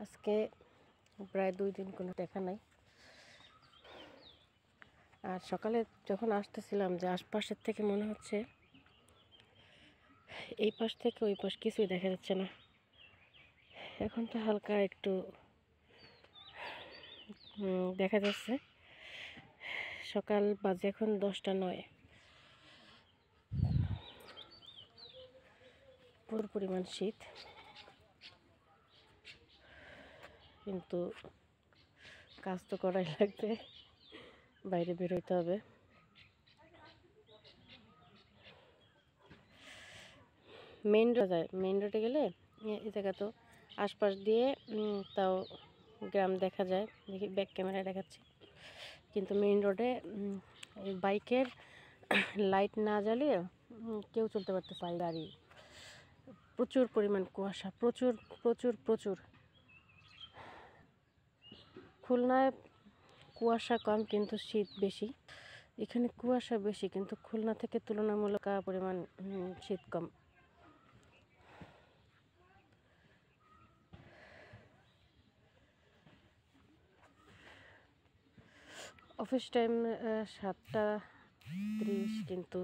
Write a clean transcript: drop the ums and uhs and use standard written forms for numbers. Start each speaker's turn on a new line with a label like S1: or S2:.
S1: আজকে প্রায় 2 দিন কোনো দেখা নাই। আর সকালে যখন আসতেছিলাম যে আশপাশের থেকে মনে হচ্ছে এই পাশ থেকে ওই পাশ কিছুই দেখা যাচ্ছে না। এখন তো হালকা একটু দেখা যাচ্ছে। সকাল বাজে এখন 10টা 9। প্রচুর পরিমাণ শীত, কিন্তু কাজ তো করাই লাগবে, বাইরে বেরোতে হবে। মেইন রোডে গেলে এই জায়গা তো আশপাশ দিয়ে তাও গ্রাম দেখা যায়, দেখি ব্যাক ক্যামেরায় দেখাচ্ছি। কিন্তু মেইন রোডে বাইকের লাইট না জ্বালিয়ে কেউ চলতে পারতেছে না, গাড়ি। প্রচুর পরিমাণ কুয়াশা, প্রচুর প্রচুর প্রচুর। খুলনায় কুয়াশা কম কিন্তু শীত বেশি। এখানে কুয়াশা বেশি কিন্তু খুলনা থেকে তুলনামূলক পরিমাণ শীত কম। অফিস টাইম 7টা 30, কিন্তু